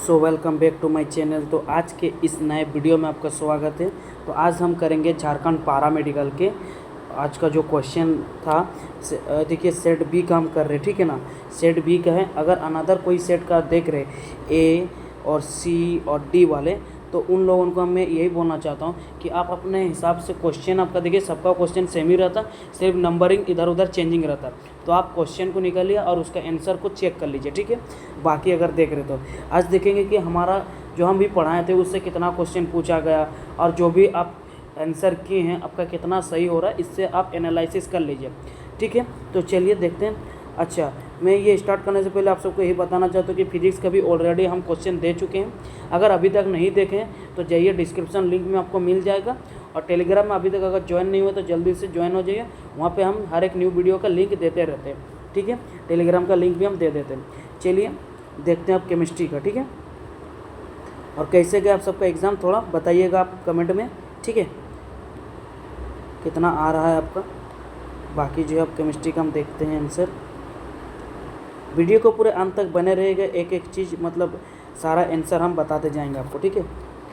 So welcome back to my channel. तो आज के इस नए वीडियो में आपका स्वागत है। तो आज हम करेंगे झारखंड पारा मेडिकल के आज का जो क्वेश्चन था। देखिए सेट बी का हम कर रहे, ठीक है ना। सेट बी का है, अगर अनदर कोई सेट का देख रहे ए और सी और डी वाले, तो उन लोगों को मैं यही बोलना चाहता हूँ कि आप अपने हिसाब से क्वेश्चन आपका देखिए, सबका क्वेश्चन सेम ही रहता, सिर्फ नंबरिंग इधर उधर चेंजिंग रहता। तो आप क्वेश्चन को निकालिए और उसका आंसर को चेक कर लीजिए, ठीक है। बाकी अगर देख रहे तो आज देखेंगे कि हमारा जो हम भी पढ़ाए थे उससे कितना क्वेश्चन पूछा गया और जो भी आप आंसर किए हैं आपका कितना सही हो रहा है, इससे आप एनालिसिस कर लीजिए, ठीक है। तो चलिए देखते हैं। अच्छा, मैं ये स्टार्ट करने से पहले आप सबको यही बताना चाहता हूँ कि फिजिक्स का भी ऑलरेडी हम क्वेश्चन दे चुके हैं। अगर अभी तक नहीं देखे हैं तो जाइए, डिस्क्रिप्शन लिंक में आपको मिल जाएगा। और टेलीग्राम में अभी तक अगर ज्वाइन नहीं हुआ तो जल्दी से ज्वाइन हो जाइए, वहाँ पे हम हर एक न्यू वीडियो का लिंक देते रहते हैं, ठीक है। टेलीग्राम का लिंक भी हम दे देते हैं। चलिए देखते हैं आप केमिस्ट्री का, ठीक है। और कैसे गया आप सबका एग्ज़ाम थोड़ा बताइएगा आप कमेंट में, ठीक है, कितना आ रहा है आपका। बाकी जो है आप केमिस्ट्री का हम देखते हैं आंसर। वीडियो को पूरे अंत तक बने रहेगा, एक एक चीज़ मतलब सारा आंसर हम बताते जाएंगे आपको, ठीक है।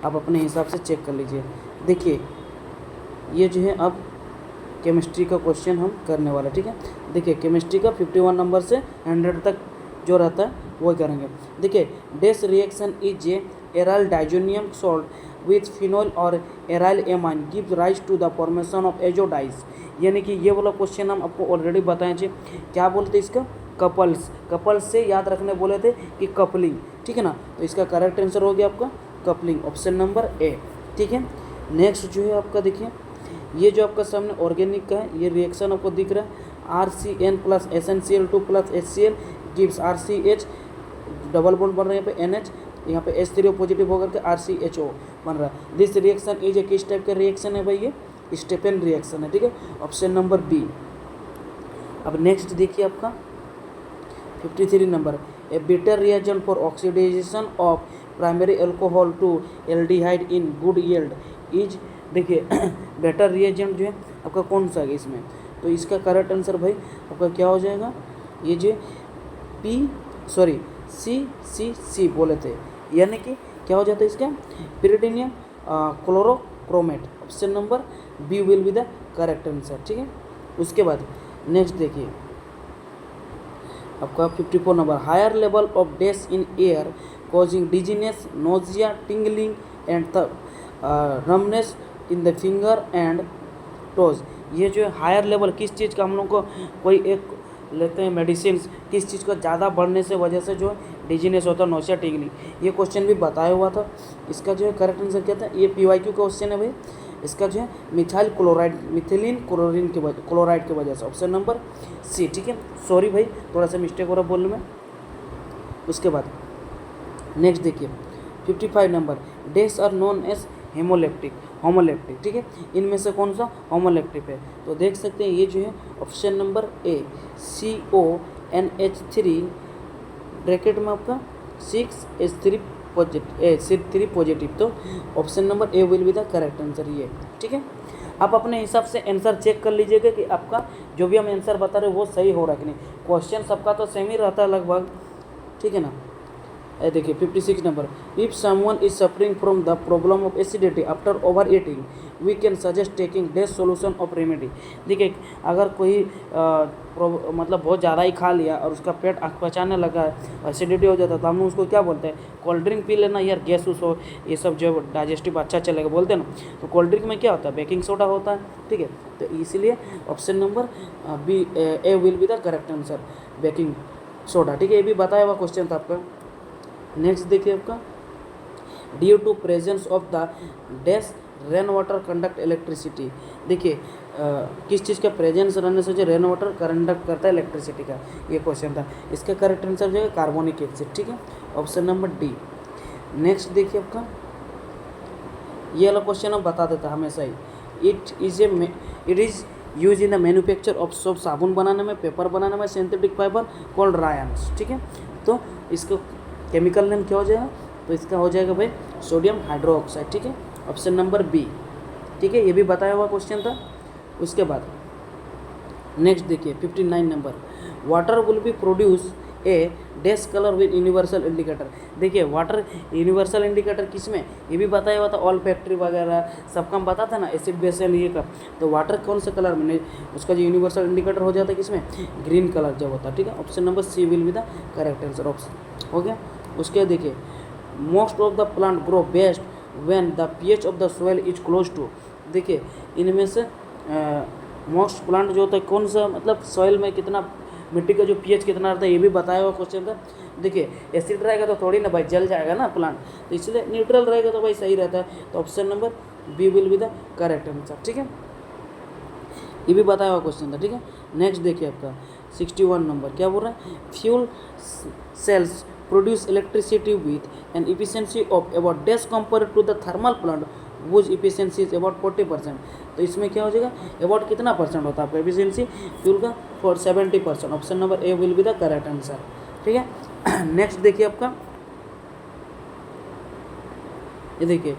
आप अपने हिसाब से चेक कर लीजिए। देखिए ये जो है अब केमिस्ट्री का क्वेश्चन हम करने वाला, ठीक है। देखिए केमिस्ट्री का 51 नंबर से 100 तक जो रहता है वो करेंगे। देखिए dash reaction is a aryl diazonium salt with phenol और aryl amine gives rise to the formation of azo dyes. यानी कि ये वाला क्वेश्चन हम आपको ऑलरेडी बताए थे। क्या बोलते इसका, कपल्स से याद रखने बोले थे कि कपलिंग, ठीक है ना। तो इसका करेक्ट आंसर हो गया आपका कपलिंग, ऑप्शन नंबर ए, ठीक है। नेक्स्ट जो है आपका देखिए, ये जो आपका सामने ऑर्गेनिक का है, ये रिएक्शन आपको दिख रहा है। RCN plus SnCl2 plus HCl gives RCH, double bond बन रहा है यहाँ पे NH, यहाँ पे H3O पॉजिटिव होकर के RCHO बन रहा है। दिस रिएक्शन इज ए किस टाइप का रिएक्शन है भाई, ये स्टेपेन रिएक्शन है, ठीक है, ऑप्शन नंबर बी। अब नेक्स्ट देखिए आपका 53 number, a better reagent for oxidisation of primary alcohol to aldehyde in good yield is. देखिए बेटर रिएजेंट जो है आपका कौन सा है इसमें, तो इसका करेक्ट आंसर भाई आपका क्या हो जाएगा, ये जो सी बोले थे, यानी कि क्या हो जाता है इसका, pyridinium chlorochromate, option number B will be the correct answer, ठीक है। उसके बाद नेक्स्ट देखिए आपका 54 number, higher level of dash in air causing dizziness, nausea, tingling and numbness in the finger and toes. ये जो है हायर लेवल किस चीज़ का, हम लोग को कोई एक लेते हैं मेडिसिन, किस चीज़ का ज़्यादा बढ़ने से वजह से जो है डिजीनेस होता है, नोजिया, टिंगलिंग, ये क्वेश्चन भी बताया हुआ था। इसका जो है करेक्ट आंसर क्या था, ये PYQ क्वेश्चन है भाई। इसका जो है मिथाइल क्लोराइड की वजह से, ऑप्शन नंबर सी, ठीक है। सॉरी भाई थोड़ा सा मिस्टेक हो रहा बोलने में। उसके बाद नेक्स्ट देखिए 55 number, these are known as homoleptic, ठीक है। इनमें से कौन सा होमोलेप्टिक है, तो देख सकते हैं ये जो है ऑप्शन नंबर ए CONH3 ब्रैकेट में आपका 6H3 पॉजिटिव, तो option number A will be the correct answer, ये, ठीक है। आप अपने हिसाब से आंसर चेक कर लीजिएगा कि आपका जो भी हम आंसर बता रहे हैं वो सही हो रहा है कि नहीं। क्वेश्चन सबका तो सेम ही रहता है लगभग, ठीक है ना। देखिए 56 number, if someone is suffering from the problem of acidity after over eating we can suggest taking this solution of remedy. देखिए अगर कोई मतलब बहुत ज़्यादा ही खा लिया और उसका पेट पचाने लगा है, एसिडिटी हो जाता है, तो हम उसको क्या बोलते हैं, कोल्ड ड्रिंक पी लेना यार, गैस उस हो, ये सब जो डाइजेस्टिव अच्छा चलेगा बोलते हैं ना। तो कोल्ड ड्रिंक में क्या होता है, बेकिंग सोडा होता है, ठीक है। तो इसलिए option number B a will be the correct answer, baking soda, ठीक है। ये भी बताया हुआ क्वेश्चन था आपका। नेक्स्ट देखिए आपका, due to presence of the dash rain water conduct electricity. देखिए किस चीज़ का प्रेजेंस रहने से जो रेन वाटर कंडक्ट करता है इलेक्ट्रिसिटी का, ये क्वेश्चन था। इसका करेक्ट आंसर जो है कार्बोनिक एसिड, ठीक है, ऑप्शन नंबर डी। नेक्स्ट देखिए आपका, ये वाला क्वेश्चन हम बता देता हमेशा ही, it is use in the manufacture of soap, साबुन बनाने में, पेपर बनाने में, सिंथेटिक फाइबर कॉल्ड रायन्स, ठीक है। तो इसको केमिकल नेम क्या हो जाएगा, तो इसका हो जाएगा भाई सोडियम हाइड्रोक्साइड, ठीक है, ऑप्शन नंबर बी, ठीक है। ये भी बताया हुआ क्वेश्चन था। उसके बाद नेक्स्ट देखिए 59 number, water will be produce a dash colour with universal indicator. देखिए वाटर यूनिवर्सल इंडिकेटर किस में, ये भी बताया हुआ था, ऑल फैक्ट्री वगैरह सबका हम पता था ना, एसिड बेस एंड ये का। तो वाटर कौन से कलर में, उसका जो यूनिवर्सल इंडिकेटर हो जाता है किसमें, ग्रीन कलर जब होता है, ठीक है। Option number C will be the correct answer, option हो गया। उसके देखिए most of the plant grow best when the pH of the soil is close to. देखिए इनमें से मोस्ट प्लांट जो होता है कौन सा, मतलब सॉइल में कितना, मिट्टी का जो पीएच कितना रहता है ये भी बताया हुआ क्वेश्चन था। देखिए एसिड रहेगा तो थोड़ी ना भाई जल जाएगा ना प्लांट, तो इसलिए न्यूट्रल रहेगा तो भाई सही रहता है। तो option number B will be the correct answer, ठीक है। ये भी बताया हुआ क्वेश्चन था, ठीक है। नेक्स्ट देखिए आपका 61 नंबर क्या बोल रहा है, fuel cells produce electricity with an efficiency of about dash compare to the thermal plant whose efficiency is about 40%। तो इसमें क्या हो जाएगा, अबाउट कितना परसेंट होता है आपका एफिशिएंसी फ्यूल का, for 70%। Option number A will be the correct answer, ठीक है। नेक्स्ट देखिए आपका, ये देखिए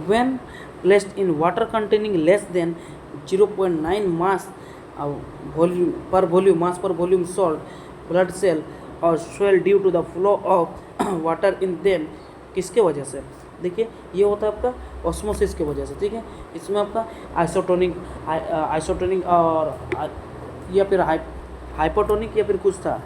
when placed in water containing less than 0.9 mass volume per volume salt blood cell और swell due to the flow of water in them, किसके वजह से, देखिए ये होता है आपका ऑस्मोसिस के वजह से, ठीक है। इसमें आपका आइसोटोनिक और या फिर हाइपोटोनिक या फिर कुछ था।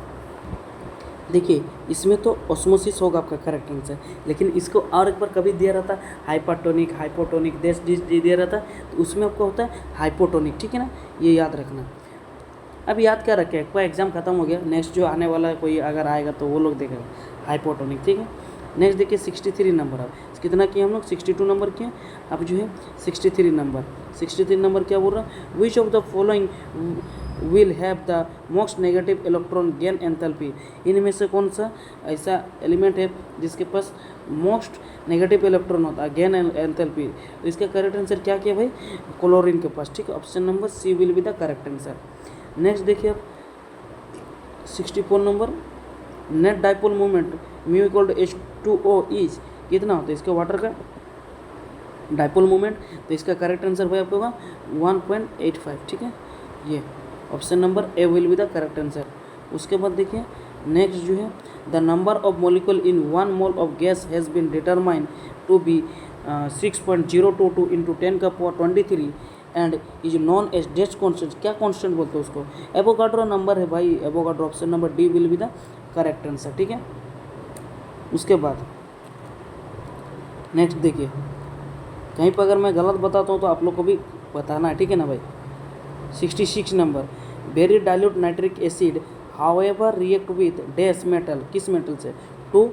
देखिए इसमें तो ऑस्मोसिस होगा आपका करेक्ट आंसर, लेकिन इसको और एक बार कभी दिया रहता है हाइपोटोनिक, हाइपोटोनिक दिया रहता है, तो उसमें आपको होता है हाइपोटोनिक, ठीक है ना, ये याद रखना। अब याद क्या रखें, कोई एग्जाम खत्म हो गया, नेक्स्ट जो आने वाला कोई अगर आएगा तो वो लोग देखेगा हाइपोटोनिक, ठीक है। नेक्स्ट देखिए 63 नंबर, अब कितना किया हम लोग, 62 नंबर किया, अब जो है 63 नंबर क्या बोल रहा है, which of the following will have the most negative electron gain enthalpy. इनमें से कौन सा ऐसा एलिमेंट है जिसके पास मोस्ट नेगेटिव इलेक्ट्रॉन होता है, गेन एंथैल्पी। तो इसका करेक्ट आंसर क्या किया भाई, क्लोरीन के पास, ठीक है। Option number C will be the correct answer. Next देखिए आप 64 number, net dipole moment mu equal to H2O is कितना होता है इसके वाटर का डाइपोल मोमेंट, तो इसका करेक्ट आंसर भाई आपको होगा 1.85, ठीक है। ये option number A will be the correct answer. उसके बाद देखिए नेक्स्ट जो है, the number of molecule in 1 mole of gas has been determined to be 6.022 into 10⁻23 and is known as dash constant. क्या कॉन्स्टेंट बोलते हैं उसको, एवोगाड्रो नंबर है भाई, Avogadro. Option number D will be the correct answer, ठीक है। उसके बाद नेक्स्ट देखिए, कहीं पर अगर मैं गलत बताता हूँ तो आप लोग को भी बताना है, ठीक है ना भाई। 66 number, very dilute nitric acid however react with dash metal, किस मेटल से, टू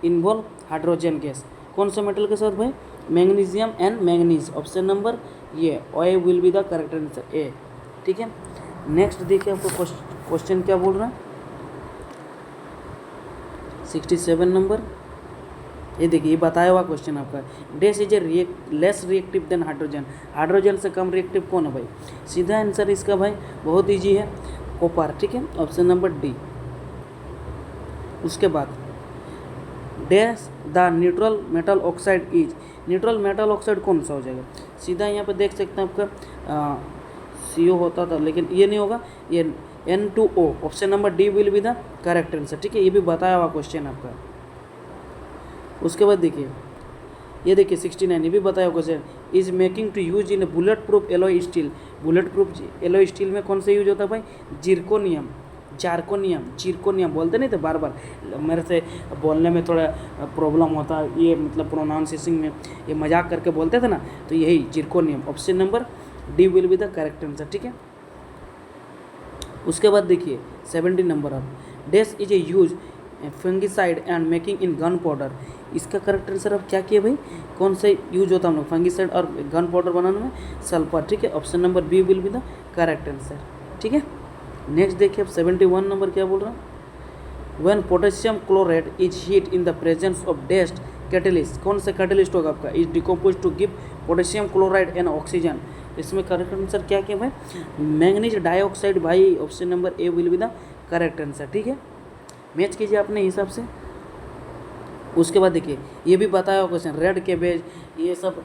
इन्वॉल्व हाइड्रोजन गैस। कौन से मेटल के साथ भाई, magnesium and manganese. Option number ये A will be the correct answer, A, ठीक है। नेक्स्ट देखिए आपको क्वेश्चन क्या बोल रहा है, 67 नंबर, ये देखिए ये बताया हुआ क्वेश्चन आपका, dash is A less reactive than hydrogen. Hydrogen से कम रिएक्टिव कौन है भाई, सीधा आंसर इसका भाई बहुत इजी है, कॉपर, ठीक है। Option number D. उसके बाद dash the neutral metal oxide is, neutral metal oxide कौन सा हो जाएगा, सीधा यहाँ पे देख सकते हैं आपका CO होता था, लेकिन ये नहीं होगा, ये N2O। Option number D will be the correct answer, ठीक है। ये भी बताया हुआ क्वेश्चन आपका। उसके बाद देखिए ये देखिए 69, ये भी बताया हुआ question, is making to use in bullet proof alloy steel. Bullet proof alloy steel में कौन सा यूज होता है भाई, जिरकोनियम बोलते नहीं थे बार बार, मेरे से बोलने में थोड़ा प्रॉब्लम होता है, ये मतलब प्रोनाउंसिएशन में ये मजाक करके बोलते थे ना, तो यही zirconium. Option number D will be the correct answer, ठीक है। उसके बाद देखिए 70 नंबर, अब dash is A use fungicide and making in gun powder. इसका करेक्ट आंसर अब क्या किया भाई, कौन सा यूज होता है हम लोग फंगिसाइड और गन पाउडर बनाने में, सल्फर, ठीक है। Option number B will be the correct answer, ठीक है। नेक्स्ट देखिए अब 71 नंबर क्या बोल रहा है, when potassium chloride is heat in the presence of dust catalyst. कौन सा कैटलिस्ट होगा आपका, is decompose to give potassium chloride and oxygen. इसमें करेक्ट आंसर क्या किया भाई, मैंगनीज डाइऑक्साइड भाई। Option number A will be the correct answer, ठीक है। मैच कीजिए अपने हिसाब से। उसके बाद देखिए ये भी बताया हुआ क्वेश्चन, रेड कैबेज, ये सब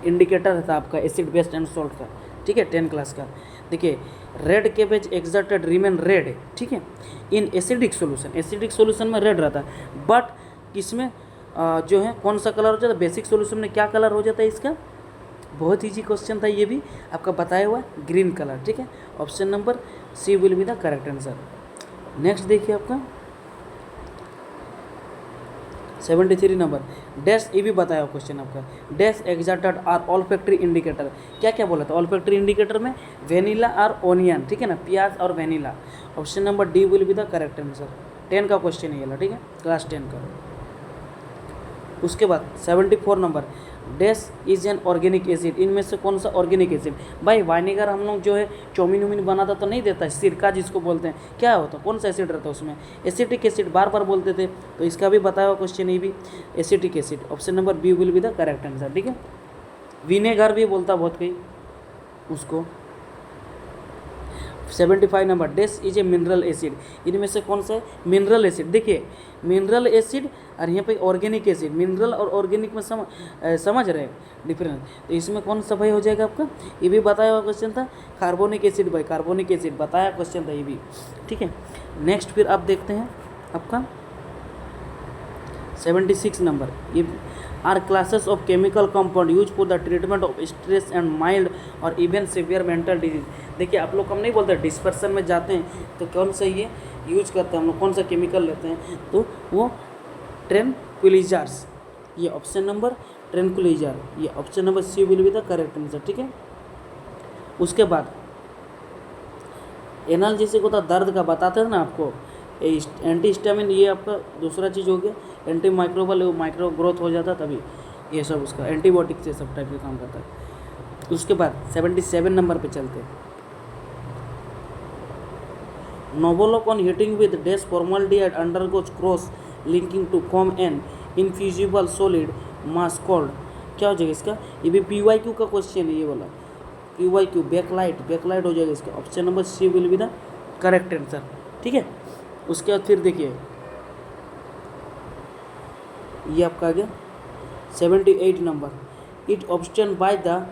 इंडिकेटर था आपका एसिड बेस्ड एंड सॉल्ट का, ठीक है, 10 क्लास का। देखिए red cabbage exerted remain red, ठीक है, in acidic solution, acidic solution में रेड रहता है, बट किसमें जो है कौन सा कलर हो जाता है, बेसिक सोल्यूशन में क्या कलर हो जाता है इसका, बहुत ईजी क्वेश्चन था ये भी आपका बताया हुआ, ग्रीन कलर, ठीक है। Option number C will be the correct answer. Next देखिए आपका 73 नंबर, डैश, ये भी बताया हुआ क्वेश्चन आपका, dash exerted are olfactory indicator, क्या क्या बोला था ऑल फैक्ट्री इंडिकेटर में, वेनिला और ओनियन, ठीक है ना, प्याज और vanilla. Option number D will be the correct answer. 10 का क्वेश्चन ये, ठीक है, क्लास 10 का। उसके बाद 74 number, dash is an organic acid, इनमें से कौन सा ऑर्गेनिक एसिड, भाई वाइनेगर हम लोग जो है चौमिन उमिन बनाता तो नहीं देता है, सिरका जिसको बोलते हैं, क्या होता कौन सा एसिड रहता है उसमें, एसिटिक एसिड, बार बार बोलते थे, तो इसका भी बताया हुआ क्वेश्चन ये भी acetic acid. Option number B will be the correct answer, ठीक है। विनेगर भी बोलता बहुत कहीं उसको। 75 number, dash is a mineral acid, इनमें से कौन सा है मिनरल एसिड, देखिए मिनरल एसिड और यहाँ पे ऑर्गेनिक एसिड, मिनरल और ऑर्गेनिक में समझ रहे हैं डिफरेंस, तो इसमें कौन सा भाई हो जाएगा आपका, ये भी बताया हुआ क्वेश्चन था, कार्बोनिक एसिड, भाई कार्बोनिक एसिड बताया क्वेश्चन था ये भी, ठीक है। नेक्स्ट फिर आप देखते हैं आपका 76 नंबर, ये are classes of chemical compound use for the treatment of stress and mild or even severe mental disease, देखिए आप लोग हम नहीं बोलते डिस्पर्सन में जाते हैं तो कौन सा ये यूज करते हैं हम लोग, कौन सा केमिकल लेते हैं, तो वो ट्रैंक्विलाइजर्स, ये ऑप्शन नंबर ट्रैंक्विलाइजर, ये option number C will be the correct answer, ठीक है। उसके बाद एनाल्जेसिक होता दर्द का, बताते थे ना आपको, एंटी हिस्टामिन, ये आपका दूसरा चीज़ हो गया, एंटी माइक्रोबल, माइक्रो ग्रोथ हो जाता तभी, ये सब उसका एंटीबायोटिक से सब टाइप का काम करता है। उसके बाद 77 नंबर पे चलते हैं, novolac on heating with dash formaldehyde undergoes cross linking to form an infusible solid mass called, क्या हो जाएगा इसका, ये भी PYQ का क्वेश्चन है ये वाला, PYQ बैकलाइट हो जाएगा इसका। Option number C will be the correct answer, ठीक है। उसके बाद फिर देखिए ये आपका आ गया 78 number, it obtained by the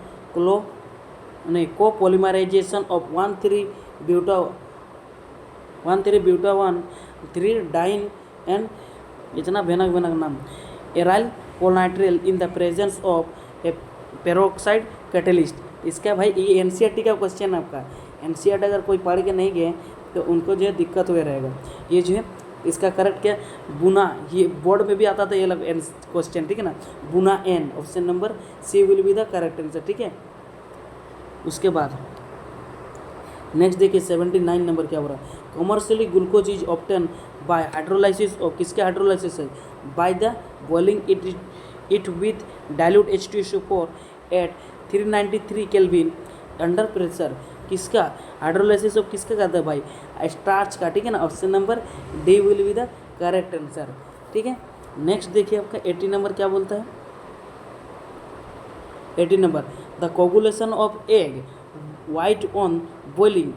copolymerization of 1,3-ब्यूटावन 3 डाइन एंड, इतना भयानक नाम, acrylonitrile in the presence of a peroxide catalyst, इसका भाई ये NCERT का क्वेश्चन है आपका, NCERT अगर कोई पढ़ के नहीं गए तो उनको जो है दिक्कत हुए रहेगा, ये जो है इसका करेक्ट क्या, बुना, ये बोर्ड में भी आता था ये अलग क्वेश्चन, ठीक है ना, buna N, option number C will be the correct answer, ठीक है। उसके बाद नेक्स्ट देखिए 79 नंबर क्या हो रहा है, commercially glucose is obtain by hydrolysis of, किसके हाइड्रोलाइसिस है, by the boiling it with dilute H2SO4 at 393 kelvin under pressure, किसका हाइड्रोलाइसिस ऑफ किसका करता है भाई, स्टार्च का, ठीक है ना। Option number D will be the correct answer, ठीक है। नेक्स्ट देखिए आपका 80 नंबर क्या बोलता है, 80 number, the coagulation of egg white on boiling,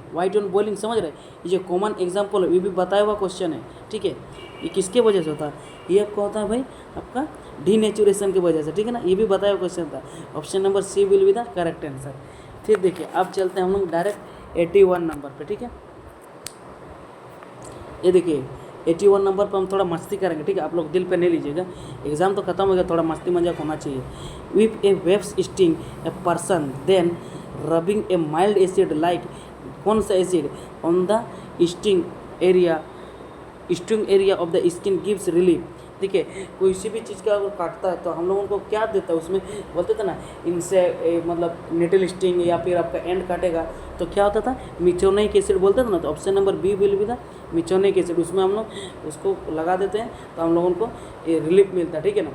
समझ रहे, ये जो कॉमन एग्जाम्पल है ये भी बताया हुआ क्वेश्चन है, ठीक है। ये किसके वजह से होता है, ये आपका होता है भाई आपका डीनेचुरेशन की वजह से, ठीक है ना, ये भी बताया हुआ क्वेश्चन था। Option number C will be the correct answer. फिर देखिए अब चलते हैं हम लोग डायरेक्ट 81 नंबर पे, ठीक है। ये देखिए 81 नंबर पर हम थोड़ा मस्ती करेंगे, ठीक है, आप लोग दिल पे नहीं लीजिएगा, एग्जाम तो खत्म हो गया, थोड़ा मस्ती मजाक होना चाहिए। With a waves sting a person then rubbing a mild acid like, कौन सा acid, on the sting area of the skin gives relief, देखिए कोई भी चीज़ का अगर काटता है तो हम लोगों को क्या देता है, उसमें बोलते थे ना इनसे मतलब निटल स्टिंग या फिर आपका एंड काटेगा तो क्या होता था, मिथोनिक एसिड बोलते थे ना, तो option number B will be the methanoic acid, उसमें हम लोग उसको लगा देते हैं तो हम लोगों को रिलीफ मिलता है, ठीक है ना।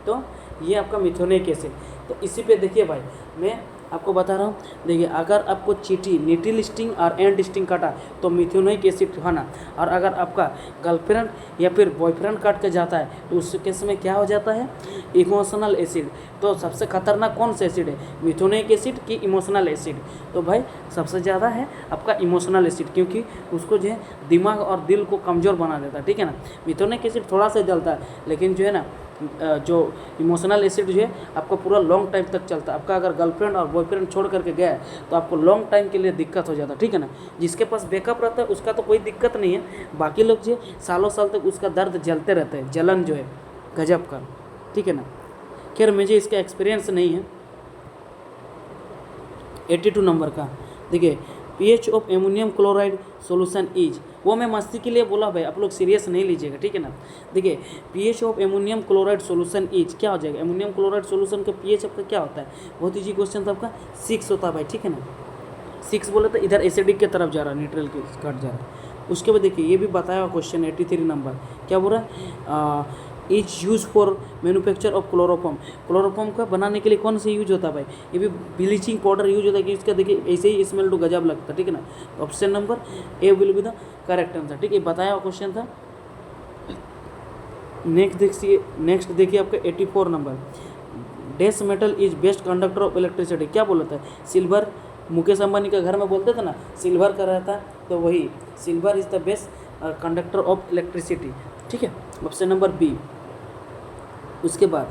तो ये आपका मिथोनिक एसिड, तो इसी पे देखिए भाई मैं आपको बता रहा हूँ, देखिए अगर आपको चींटी निटिल स्टिंग और एंड स्टिंग काटा तो मिथोनिक एसिड खाना, और अगर आपका गर्लफ्रेंड या फिर बॉयफ्रेंड काट के जाता है तो उस केस में क्या हो जाता है, इमोशनल एसिड। तो सबसे खतरनाक कौन सा एसिड है, मिथोनिक एसिड कि इमोशनल एसिड, तो भाई सबसे ज़्यादा है आपका इमोशनल एसिड, क्योंकि उसको जो है दिमाग और दिल को कमज़ोर बना देता है, ठीक है ना। मिथोनिक एसिड थोड़ा सा जलता है लेकिन जो है ना जो इमोशनल एसिड जो है आपको पूरा लॉन्ग टाइम तक चलता है। आपका अगर गर्लफ्रेंड और बॉयफ्रेंड छोड़ करके गया है तो आपको लॉन्ग टाइम के लिए दिक्कत हो जाता है, ठीक है ना। जिसके पास बैकअप रहता है उसका तो कोई दिक्कत नहीं है, बाकी लोग जो सालों साल तक उसका दर्द जलते रहते हैं, जलन जो है गजब का, ठीक है ना। खैर मुझे इसका एक्सपीरियंस नहीं है। 82 नंबर का देखिए, pH of ammonium chloride solution is, वो मैं मस्ती के लिए बोला भाई, आप लोग सीरियस नहीं लीजिएगा, ठीक है ना। देखिए pH of ammonium chloride solution is क्या हो जाएगा, एमोनियम क्लोराइड सॉल्यूशन का पीएच आपका क्या होता है, बहुत ईजी क्वेश्चन था आपका, 6 होता है भाई, ठीक है ना। 6 बोले तो इधर एसिडिक की तरफ जा रहा है, न्यूट्रल की कट जा रहा है। उसके बाद देखिए ये भी बताया हुआ क्वेश्चन 83 नंबर क्या बोल रहा है, is use for manufacture of chloroform, chloroform का बनाने के लिए कौन सा यूज होता है भाई, ये भी ब्लीचिंग पाउडर यूज होता है कि इसका देखिए ऐसे ही स्मेल तो गजब लगता है, ठीक है ना। Option number A will be the correct answer, ठीक है, बताया हुआ क्वेश्चन था। नेक्स्ट देखिए आपका 84 number, dash metal is best conductor of electricity, क्या बोलता है, सिल्वर, मुकेश अंबानी का घर में बोलते थे ना सिल्वर का रहता है, तो वही silver is the best conductor of electricity, ठीक है, ऑप्शन नंबर बी। उसके बाद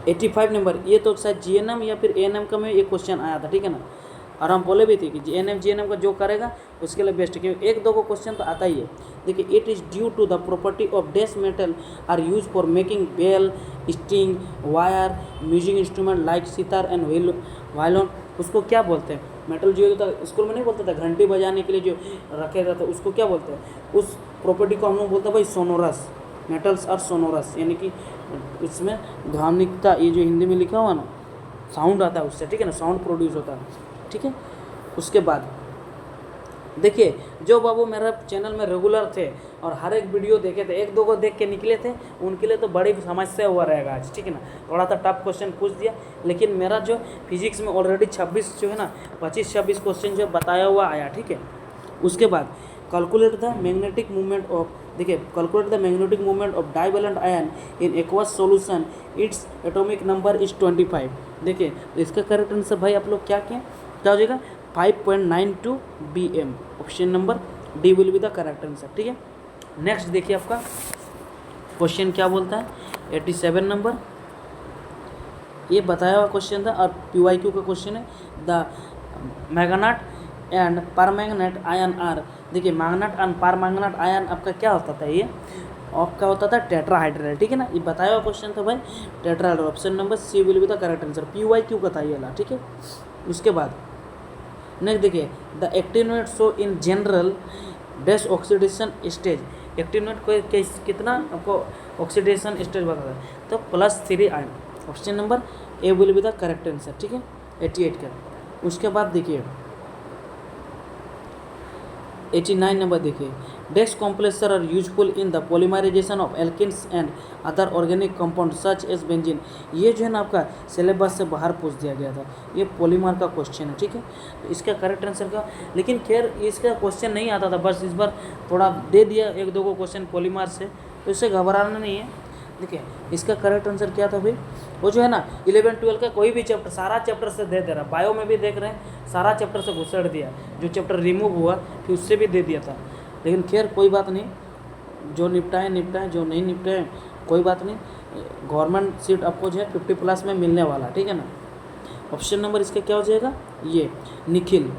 85 नंबर, ये तो शायद जीएनएम या फिर एएनएम का में ये क्वेश्चन आया था, ठीक है ना, और हम बोले भी थे कि जीएनएम का जो करेगा उसके लिए बेस्ट है, क्योंकि एक दो को क्वेश्चन तो आता ही है। देखिए it is due to the property of dash metal are use for making bell, string, wire, music instrument like sitar and violin, उसको क्या बोलते हैं, मेटल जो होता है स्कूल में नहीं बोलता था घंटी बजाने के लिए जो रखे रहता है उसको क्या बोलते हैं, उस प्रॉपर्टी को हम लोग बोलते हैं भाई सोनोरस, मेटल्स आर सोनोरस, यानी कि इसमें ध्वनिकता, ये जो हिंदी में लिखा हुआ ना साउंड आता है उससे, ठीक है ना, साउंड प्रोड्यूस होता है, ठीक है। उसके बाद देखिए जो बाबू मेरा चैनल में रेगुलर थे और हर एक वीडियो देखे थे, एक दो को देख के निकले थे, उनके लिए तो बड़ी समस्या हुआ रहेगा आज, ठीक है ना। थोड़ा सा टफ क्वेश्चन पूछ दिया, लेकिन मेरा जो फिजिक्स में ऑलरेडी 26 जो है ना 25-26 क्वेश्चन जो बताया हुआ आया, ठीक है। उसके बाद calculate the magnetic movement of, देखिए calculate the magnetic movement of divalent ion in aqueous solution, its atomic number is 25। देखिए तो इसका करेक्ट आंसर भाई आप लोग क्या किए, क्या हो जाएगा 5.92 BM, option number D will be the correct answer, ठीक है। नेक्स्ट देखिए आपका क्वेश्चन क्या बोलता है, 87 नंबर, ये बताया हुआ क्वेश्चन था और PYQ का क्वेश्चन है, the manganate and permanganate ion are, देखिए मैग्नेट एंड परमैंगनेट आयन आपका क्या होता था, ये आपका होता था टेट्राहाइड्राइड, ठीक है ना, ये बताया हुआ क्वेश्चन था भाई tetrahydride, option number C will be the correct answer, PYQ का था ये वाला, ठीक है। उसके बाद नेक्स्ट देखिए, the actinoid show in general dash oxidation stage, actinoid को कितना आपको ऑक्सीडेशन स्टेज बताता है, तो +3 ion, option number A will be the correct answer, ठीक है, 88 का। उसके बाद देखिए 89 नंबर देखिए, dash complexes are useful in the polymerization of alkenes and other organic compound such as benzene, ये जो है ना आपका सिलेबस से बाहर पूछ दिया गया था, ये पॉलीमर का क्वेश्चन है, ठीक है। तो इसका करेक्ट आंसर का, लेकिन खैर इसका क्वेश्चन नहीं आता था, बस इस बार थोड़ा दे दिया एक दो को क्वेश्चन पॉलीमर से, तो इससे घबराना नहीं है। देखिए इसका करेक्ट आंसर क्या था भाई, वो जो है ना 11-12 का कोई भी चैप्टर सारा चैप्टर से दे रहा, बायो में भी देख रहे हैं सारा चैप्टर से घुसड़ दिया, जो चैप्टर रिमूव हुआ फिर उससे भी दे दिया था, लेकिन खैर कोई बात नहीं, जो निपटाएं, जो नहीं निपटाएं कोई बात नहीं, गवर्नमेंट सीट आपको जो है 50+ में मिलने वाला, ठीक है ना। ऑप्शन नंबर इसका क्या हो जाएगा, ये निखिल,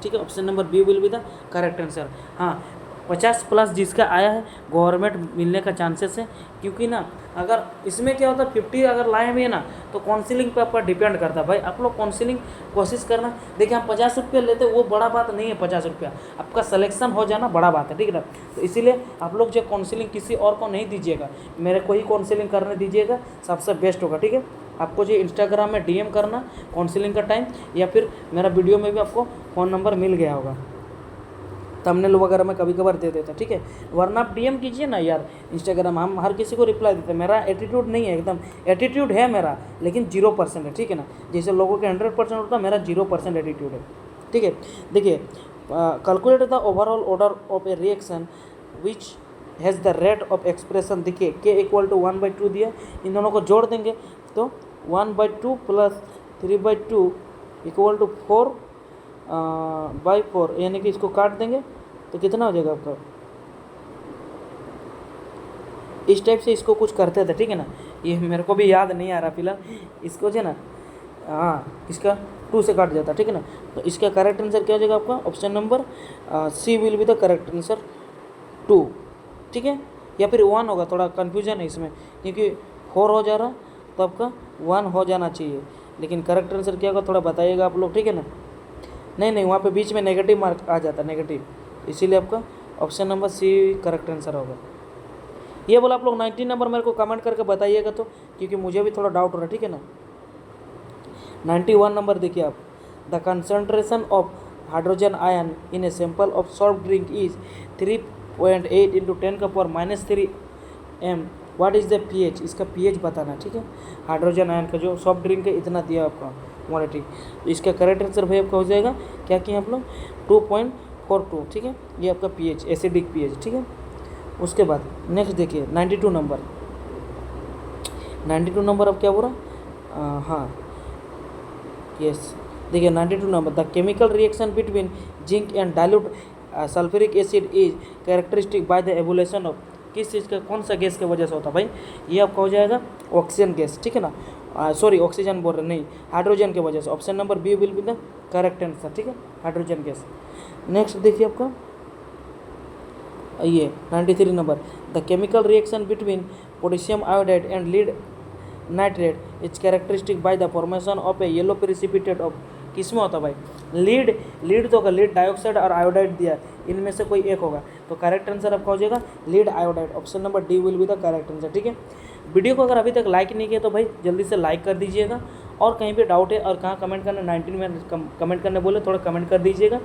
ठीक है, option number B will be the correct answer. हाँ 50+ जिसका आया है गवर्नमेंट मिलने का चांसेस है, क्योंकि ना अगर इसमें क्या होता है 50 अगर लाए भी है ना तो काउंसिलिंग पे आपका डिपेंड करता है भाई, आप लोग काउंसिलिंग कोशिश करना। देखिए हम 50 रुपये लेते वो बड़ा बात नहीं है, 50 रुपया आपका सिलेक्शन हो जाना बड़ा बात है, ठीक है ना। तो इसीलिए आप लोग जो काउंसिलिंग किसी और को नहीं दीजिएगा, मेरे को ही काउंसिलिंग करने दीजिएगा, सबसे बेस्ट होगा, ठीक है। आपको जो इंस्टाग्राम में DM करना काउंसिलिंग का टाइम, या फिर मेरा वीडियो में भी आपको फ़ोन नंबर मिल गया होगा, थंबनेल वगैरह में कभी कभार दे देता, ठीक है। वरना आप DM कीजिए ना यार इंस्टाग्राम, हम हर किसी को रिप्लाई देते हैं, मेरा एटीट्यूड नहीं है, एकदम एटीट्यूड है मेरा, लेकिन 0% है, ठीक है ना। जैसे लोगों के 100% होता है, मेरा 0% एटीट्यूड है, ठीक है। देखिए calculate the overall order of A reaction which has the rate of expression, देखिए K = 1/2 दिया, इन दोनों को जोड़ देंगे तो 1/2 + 3/2 = 4/4, यानी कि इसको काट देंगे तो कितना हो जाएगा आपका इस टाइप से इसको कुछ करते थे, ठीक है ना। ये मेरे को भी याद नहीं आ रहा फिलहाल, इसको जो है ना, हाँ इसका 2 से काट जाता, ठीक है ना। तो इसका करेक्ट आंसर क्या हो जाएगा आपका, option number C will be the correct answer 2, ठीक है। या फिर 1 होगा, थोड़ा कन्फ्यूजन है इसमें क्योंकि 4 हो जा रहा, तो आपका 1 हो जाना चाहिए, लेकिन करेक्ट आंसर क्या होगा थोड़ा बताइएगा आप लोग, ठीक है ना। नहीं वहाँ पे बीच में नेगेटिव मार्क आ जाता, नेगेटिव, इसीलिए आपका option number C correct answer होगा। ये बोला आप लोग 19 नंबर मेरे को कमेंट करके बताइएगा, तो क्योंकि मुझे भी थोड़ा डाउट हो रहा है, ठीक है ना। 91 नंबर देखिए आप, the concentration of hydrogen ion in a sample of soft drink is 3.8 into 10⁻³ m, what is the pH, इसका pH बताना, ठीक है। हाइड्रोजन आयन का जो सॉफ्ट ड्रिंक है इतना दिया आपका क्वांटिटी, तो इसका करेक्ट आंसर भाई आपका हो जाएगा क्या किए आप लोग 2.42, ठीक है। ये आपका pH, एसिडिक pH, ठीक है। उसके बाद नेक्स्ट देखिए 92 नंबर, 92 नंबर अब क्या बोल रहा, हाँ यस, देखिए 92 number, the chemical reaction between zinc and dilute sulphuric acid is characteristic by the evolution of, किस चीज़ का, कौन सा गैस की वजह से होता है भाई, ये आपका हो जाएगा ऑक्सीजन गैस, ठीक है ना। सॉरी ऑक्सीजन बोल रहे नहीं, हाइड्रोजन की वजह से, option number B will be the correct answer, ठीक है, हाइड्रोजन गैस। नेक्स्ट देखिए आपका ये 93 number, the chemical reaction between potassium iodide and lead nitrate is characteristic by the formation of a yellow precipitate of, किस में होता है भाई, लीड तो होगा, लीड डाइऑक्साइड और आयोडाइड दिया, इनमें से कोई एक होगा, तो करेक्ट आंसर आपका हो जाएगा lead iodide, option number D will be the correct answer, ठीक है। वीडियो को अगर अभी तक लाइक नहीं किया तो भाई जल्दी से लाइक कर दीजिएगा, और कहीं पे डाउट है और कहाँ कमेंट करना 19 में कमेंट करने बोले थोड़ा कमेंट कर दीजिएगा,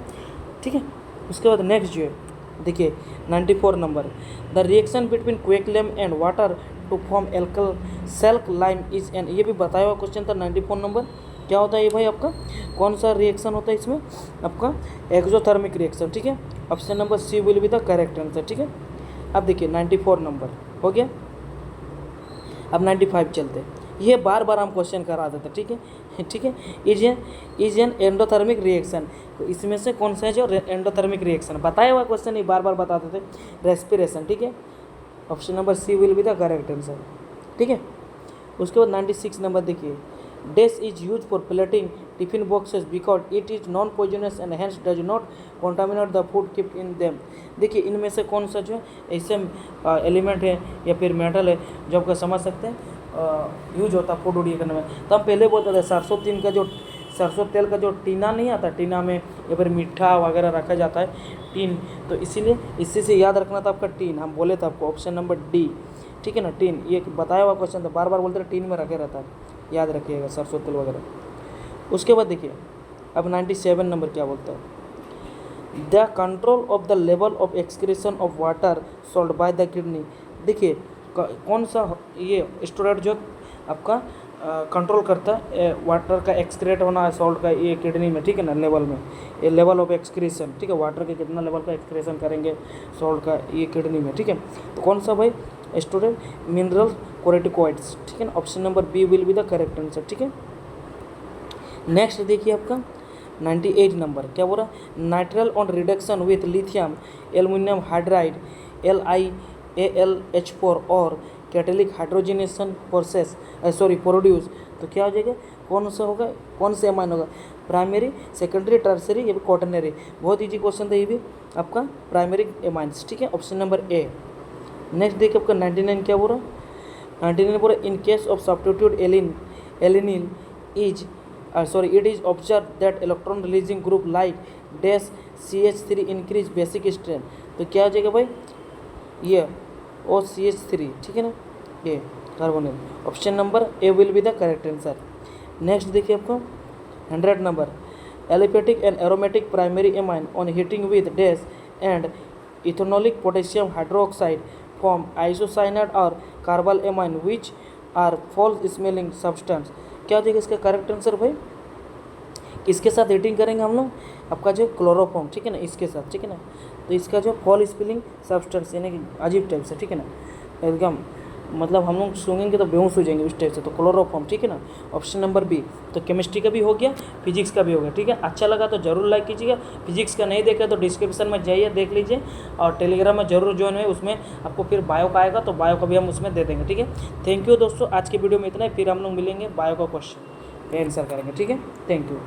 ठीक है। उसके बाद नेक्स्ट जो है देखिए 94 number, the reaction between quicklime and water to form एल्कल सेल्क लाइम इज एन, ये भी बताया हुआ क्वेश्चन था 94 नंबर, क्या होता है ये भाई आपका, कौन सा रिएक्शन होता है इसमें आपका, एक्सोथर्मिक रिएक्शन, ठीक है, option number C will be the correct answer, ठीक है। अब देखिए 94 नंबर हो गया, अब 95 चलते हैं, ये बार बार हम क्वेश्चन करा देते, ठीक है, ठीक है। इज एन एंडोथर्मिक रिएक्शन, तो इसमें से कौन सा है जो एंडोथर्मिक रिएक्शन, बताया हुआ क्वेश्चन ही बार बार बताते थे, रेस्पिरेशन, ठीक है, option number C will be the correct answer, ठीक है। उसके बाद 96 नंबर देखिए, dash is use for plating tiffin boxes because it is non poisonous and hence does not contaminate the food kept in them, देखिए इनमें से कौन सा जो है ऐसे एलिमेंट है या फिर मेटल है जो आपको समझ सकते हैं यूज होता है फूड उड़िए करने में। तो हम पहले बोलते थे सरसों तेल का जो टीना नहीं आता, टीना में या फिर मीठा वगैरह रखा जाता है टीन, तो इसीलिए इसी से याद रखना था आपका टीन, हम बोले थे आपको ऑप्शन नंबर डी, ठीक है ना, टीन, ये बताया हुआ क्वेश्चन था, बार बार बोलते थे टीन में रखे रहता है, याद रखिएगा सरसों तेल वगैरह। उसके बाद देखिए अब 97 नंबर क्या बोलता है, the control of the level of excretion of water salt by the kidney, देखिए कौन सा ये स्टूडेंट जो आपका कंट्रोल करता है वाटर का एक्सक्रेट होना है सॉल्ट का ये किडनी में, ठीक है ना, लेवल में, ये लेवल ऑफ एक्सक्रीशन, ठीक है, वाटर के कितना लेवल का एक्सक्रेशन करेंगे सॉल्ट का ये किडनी में, ठीक है, तो कौन सा भाई स्टूडेंट, मिनरल कोरेटिकॉइड्स, ठीक है ना, option number B will be the correct answer, ठीक है। नेक्स्ट देखिए आपका 98 नंबर क्या बोल रहा, nitrile on reduction with lithium aluminium hydride LiAlH4 और कैटेलिक हाइड्रोजनेशन प्रोसेस प्रोड्यूस, तो क्या हो जाएगा, कौन सा होगा, कौन से एमाइन होगा, प्राइमरी सेकेंडरी टर्सरी या फिर क्वाटरनरी, बहुत इजी क्वेश्चन था ये भी आपका, प्राइमरी एमाइंस, ठीक है, ऑप्शन नंबर ए। नेक्स्ट देखिए आपका 99 क्या बोल रहा, 99 बोल रहा, इन केस ऑफ सब्स्टिट्यूट एलिनिल is it is observed that electron releasing group like dash CH3 increase basic strength, तो क्या हो जाएगा भाई ये OCH3, ठीक है ना, ये carbonyl, option number A will be the correct answer. Next देखिए आपको 100 number, aliphatic and aromatic primary amine on heating with dash and ethanolic potassium hydroxide form isocyanide और carbylamine which are foul smelling substance, क्या हो जाएगा इसका correct answer भाई, किसके साथ हीटिंग करेंगे हम लोग, आपका जो क्लोरोफॉर्म, ठीक है ना, इसके साथ, ठीक है ना, तो इसका जो फॉल स्पेलिंग सब्सटेंस यानी कि अजीब टाइप से, ठीक है ना, एकदम मतलब हम लोग सूंघेंगे तो बेहोश हो जाएंगे उस टाइप से, तो क्लोरोफॉर्म, ठीक है ना। Option number B. तो केमिस्ट्री का भी हो गया, फिजिक्स का भी हो गया, ठीक है। अच्छा लगा तो जरूर लाइक कीजिएगा। फिजिक्स का नहीं देखा तो डिस्क्रिप्शन में जाइए देख लीजिए, और टेलीग्राम में जरूर ज्वाइन हुए, उसमें आपको फिर बायो का आएगा तो बायो का भी हम उसमें दे देंगे, ठीक है। थैंक यू दोस्तों, आज की वीडियो में इतना ही, फिर हम लोग मिलेंगे, बायो का क्वेश्चन आंसर करेंगे, ठीक है। Thank you.